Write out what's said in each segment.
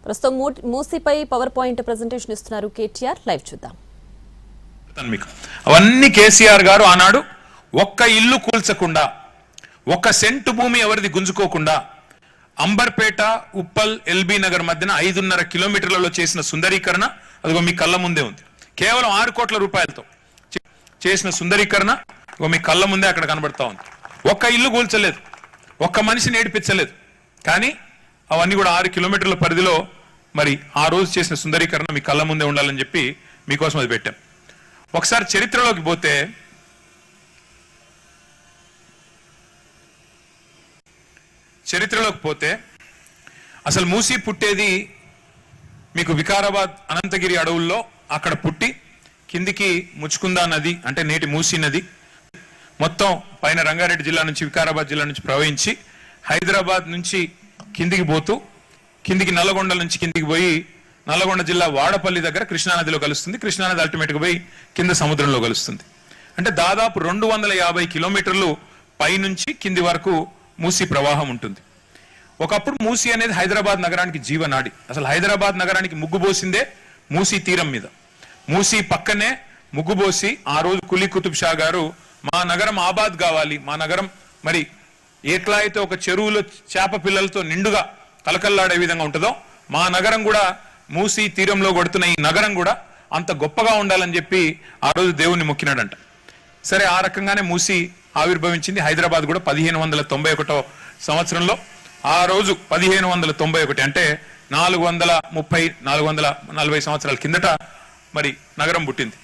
ప్రస్తుతం మూసీపై power point presentation ఇస్తున్నారు KTR. Live చూద్దాం. అవన్నీ కేసీఆర్ గారు ఆనాడు ఒక్క ఇల్లు కూల్చకుండా, ఒక్క సెంటు భూమి ఎవరిది గుంజుకోకుండా అంబర్పేట, ఉప్పల్, ఎల్బీ నగర్ మధ్యన 5.5 కిలోమీటర్లలో చేసిన సుందరీకరణ అదిగో మీ కళ్ళ ముందే ఉంది. కేవలం 6 కోట్ల రూపాయలతో చేసిన సుందరీకరణ మీ కళ్ళ ముందే అక్కడ కనబడతా ఉంది. ఒక్క ఇల్లు కూల్చలేదు, ఒక్క మనిషిని ఏడిపించలేదు. కానీ అవన్నీ కూడా 6 కిలోమీటర్ల పరిధిలో మరి ఆ రోజు చేసిన సుందరీకరణ మీ కళ్ళ ముందే ఉండాలని చెప్పి మీకోసం అది పెట్టాం. ఒకసారి చరిత్రలోకి పోతే అసలు మూసీ పుట్టేది మీకు వికారాబాద్ అనంతగిరి అడవుల్లో అక్కడ పుట్టి కిందికి ముచ్చుకుందా నది అంటే నేటి మూసీ నది మొత్తం పైన రంగారెడ్డి జిల్లా నుంచి వికారాబాద్ జిల్లా నుంచి ప్రవహించి హైదరాబాద్ నుంచి కిందికి పోతూ కిందికి నల్లగొండ నుంచి కిందికి పోయి నల్లగొండ జిల్లా వాడపల్లి దగ్గర కృష్ణానదిలో కలుస్తుంది. కృష్ణానది అల్టిమేట్గా పోయి కింద సముద్రంలో కలుస్తుంది. అంటే దాదాపు 250 కిలోమీటర్లు పైనుంచి కింది వరకు మూసీ ప్రవాహం ఉంటుంది. ఒకప్పుడు మూసీ అనేది హైదరాబాద్ నగరానికి జీవనాడి. అసలు హైదరాబాద్ నగరానికి ముగ్గుబోసిందే మూసీ తీరం మీద. మూసీ పక్కనే ముగ్గుబోసి ఆ రోజు కులీ కుతుబ్ షా గారు మా నగరం ఆబాద్ కావాలి, మా నగరం మరి ఎట్లా అయితే ఒక చెరువులో చేప పిల్లలతో నిండుగా కలకల్లాడే విధంగా ఉంటుందో మా నగరం కూడా మూసీ తీరంలో కొడుతున్న ఈ నగరం కూడా అంత గొప్పగా ఉండాలని చెప్పి ఆ రోజు దేవుణ్ణి మొక్కినాడంట. సరే, ఆ రకంగానే మూసీ ఆవిర్భవించింది. హైదరాబాద్ కూడా 1591 సంవత్సరంలో ఆ రోజు 1591 అంటే 440 సంవత్సరాల కిందట మరి నగరం పుట్టింది.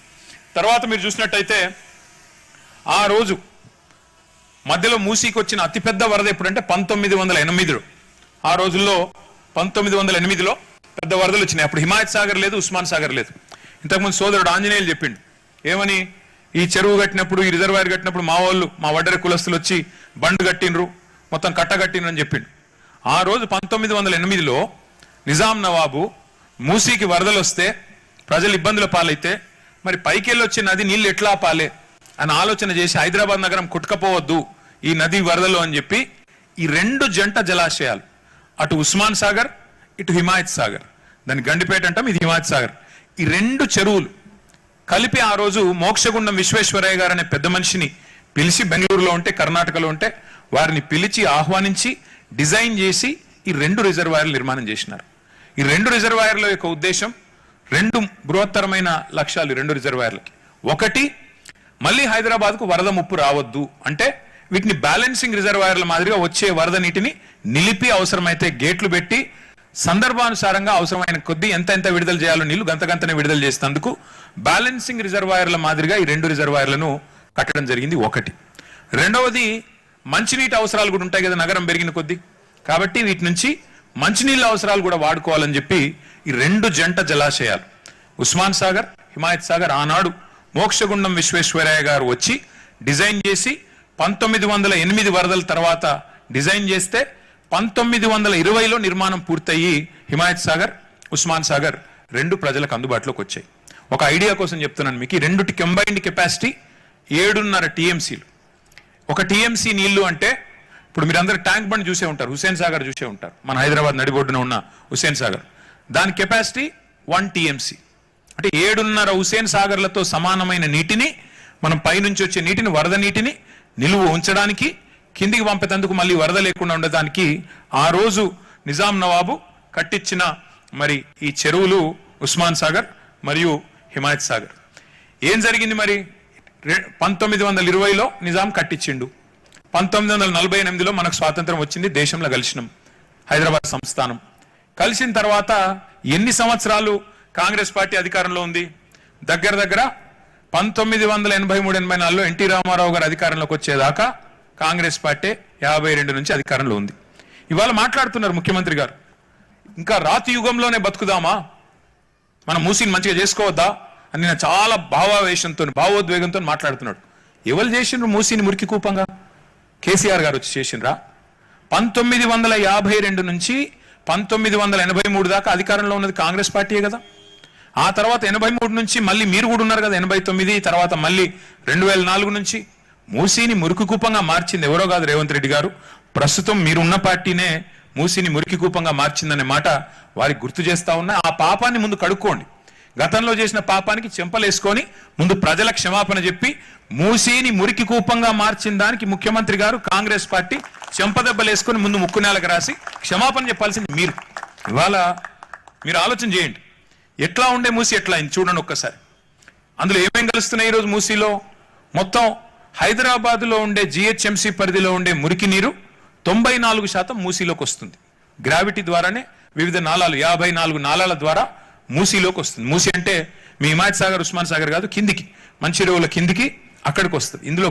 తర్వాత మీరు చూసినట్టయితే ఆ రోజు మధ్యలో మూసీకి వచ్చిన అతిపెద్ద వరద ఎప్పుడంటే 1908. ఆ రోజుల్లో 1908లో పెద్ద వరదలు వచ్చినాయి. అప్పుడు హిమాయత్ సాగర్ లేదు, ఉస్మాన్ సాగర్ లేదు. ఇంతకుముందు సోదరుడు ఆంజనేయులు చెప్పిండు ఏమని, ఈ చెరువు కట్టినప్పుడు ఈ రిజర్వాయర్ కట్టినప్పుడు మా వాళ్ళు మా వడ్డెర కులస్తులు వచ్చి బండు కట్టినరు, మొత్తం కట్ట కట్టినరు అని చెప్పిండు. ఆ రోజు 1908లో నిజాం నవాబు మూసీకి వరదలు వస్తే ప్రజలు ఇబ్బందుల పాలైతే మరి పైకెళ్ళి వచ్చే నది నీళ్లు ఎట్లా పాలే అని ఆలోచన చేసి హైదరాబాద్ నగరం కొట్టుకపోవద్దు ఈ నది వరదలు అని చెప్పి ఈ 2 జంట జలాశయాలు, అటు ఉస్మాన్ సాగర్ ఇటు హిమాయత్ సాగర్, దాని గండిపేట అంటాం, ఇది హిమాయత్ సాగర్, ఈ 2 చెరువులు కలిపి ఆ రోజు మోక్షగుండం విశ్వేశ్వరయ్య గారు అనే పెద్ద మనిషిని పిలిచి, బెంగళూరులో ఉంటే కర్ణాటకలో ఉంటే వారిని పిలిచి ఆహ్వానించి డిజైన్ చేసి ఈ 2 రిజర్వాయర్లు నిర్మాణం చేసినారు. ఈ 2 రిజర్వాయర్ల యొక్క ఉద్దేశం 2 బృహత్తరమైన లక్ష్యాలు. 2 రిజర్వాయర్లకి ఒకటి, మళ్ళీ హైదరాబాద్కు వరద ముప్పు రావద్దు అంటే వీటిని బ్యాలెన్సింగ్ రిజర్వాయర్ల మాదిరిగా వచ్చే వరద నీటిని నిలిపి అవసరమైతే గేట్లు పెట్టి సందర్భానుసారంగా అవసరమైన కొద్దీ ఎంత విడుదల చేయాలో నీళ్లు గంతనే విడుదల చేసేందుకు బ్యాలెన్సింగ్ రిజర్వాయర్ల మాదిరిగా ఈ 2 రిజర్వాయర్లను కట్టడం జరిగింది. ఒకటి. రెండవది, మంచినీటి అవసరాలు కూడా ఉంటాయి కదా నగరం పెరిగిన కొద్దీ, కాబట్టి వీటి నుంచి మంచినీళ్ళ అవసరాలు కూడా వాడుకోవాలని చెప్పి ఈ 2 జంట జలాశయాలు ఉస్మాన్ సాగర్, హిమాయత్ సాగర్ ఆనాడు మోక్షగుండం విశ్వేశ్వరయ్య గారు వచ్చి డిజైన్ చేసి 1908 వరదల తర్వాత డిజైన్ చేస్తే 1920లో నిర్మాణం పూర్తయి హిమాయత్ సాగర్, ఉస్మాన్ సాగర్ 2 ప్రజలకు అందుబాటులోకి వచ్చాయి. ఒక ఐడియా కోసం చెప్తున్నాను మీకు, ఈ 2 కంబైన్డ్ కెపాసిటీ 7.5 టీఎంసీలు. ఒక టీఎంసీ నీళ్లు అంటే ఇప్పుడు మీరు అందరూ ట్యాంక్ బండ్ చూసే ఉంటారు, హుస్సేన్ సాగర్ చూసే ఉంటారు, మన హైదరాబాద్ నడిబొడ్డున ఉన్న హుస్సేన్ సాగర్, దాని కెపాసిటీ 1 టీఎంసీ. అంటే 7.5 హుస్సేన్ సాగర్లతో సమానమైన నీటిని మనం పైనుంచి వచ్చే నీటిని, వరద నీటిని నిలువ ఉంచడానికి, కిందికి పంపేందుకు మళ్ళీ వరద లేకుండా ఉండడానికి ఆ రోజు నిజాం నవాబు కట్టించిన మరి ఈ చెరువులు ఉస్మాన్ సాగర్ మరియు హిమాయత్ సాగర్. ఏం జరిగింది మరి, 1920లో నిజాం కట్టించిండు, 1948లో మనకు స్వాతంత్రం వచ్చింది, దేశంలో కలిసినాం, హైదరాబాద్ సంస్థానం. కలిసిన తర్వాత ఎన్ని సంవత్సరాలు కాంగ్రెస్ పార్టీ అధికారంలో ఉంది? దగ్గర 1983-84లో ఎన్టీ రామారావు గారు అధికారంలోకి వచ్చేదాకా కాంగ్రెస్ పార్టీ 52 నుంచి అధికారంలో ఉంది. ఇవాళ మాట్లాడుతున్నారు ముఖ్యమంత్రి గారు, ఇంకా రాతి యుగంలోనే బతుకుదామా, మనం మూసీని మంచిగా చేసుకోవద్దా అని నేను చాలా భావోద్వేగంతో మాట్లాడుతున్నాడు. ఎవరు చేసిండ్రు మూసీని మురికి కూపంగా? కేసీఆర్ గారు వచ్చి చేసిండ్రా? 1952 నుంచి 1983 దాకా అధికారంలో ఉన్నది కాంగ్రెస్ పార్టీయే కదా. ఆ తర్వాత 83 నుంచి మళ్ళీ మీరు కూడా ఉన్నారు కదా, 89, తర్వాత మళ్ళీ 2004 నుంచి మూసీని మురికి కూపంగా మార్చింది ఎవరో కాదు, రేవంత్ రెడ్డి గారు. ప్రస్తుతం మీరున్న పార్టీనే మూసిని మురికి కూపంగా మార్చిందనే మాట వారికి గుర్తు చేస్తా ఉన్నా. ఆ పాపాన్ని ముందు కడుక్కోండి. గతంలో చేసిన పాపానికి చెంపలేసుకొని ముందు ప్రజల క్షమాపణ చెప్పి మూసీని మురికి కూపంగా మార్చిన దానికి ముఖ్యమంత్రి గారు కాంగ్రెస్ పార్టీ చెంపదెబ్బలేసుకొని ముందు ముక్కు నేలకు రాసి క్షమాపణ చెప్పాల్సింది మీరు. ఇవాళ మీరు ఆలోచన చేయండి, ఎట్లా ఉండే మూసి ఎట్లా అయింది చూడండి ఒక్కసారి. అందులో ఏమేం కలుస్తున్నాయి ఈరోజు మూసీలో? మొత్తం హైదరాబాద్లో ఉండే జిహెచ్ఎంసీ పరిధిలో ఉండే మురికి నీరు 94% మూసీలోకి వస్తుంది. గ్రావిటీ ద్వారానే వివిధ నాలాలు 54 నాలాల ద్వారా మూసీలోకి వస్తుంది. మూసీ అంటే మీ హిమాయత్ సాగర్, ఉస్మాన్ సాగర్ కాదు, కిందికి మంచిర్యాల కిందికి అక్కడికి వస్తుంది. ఇందులో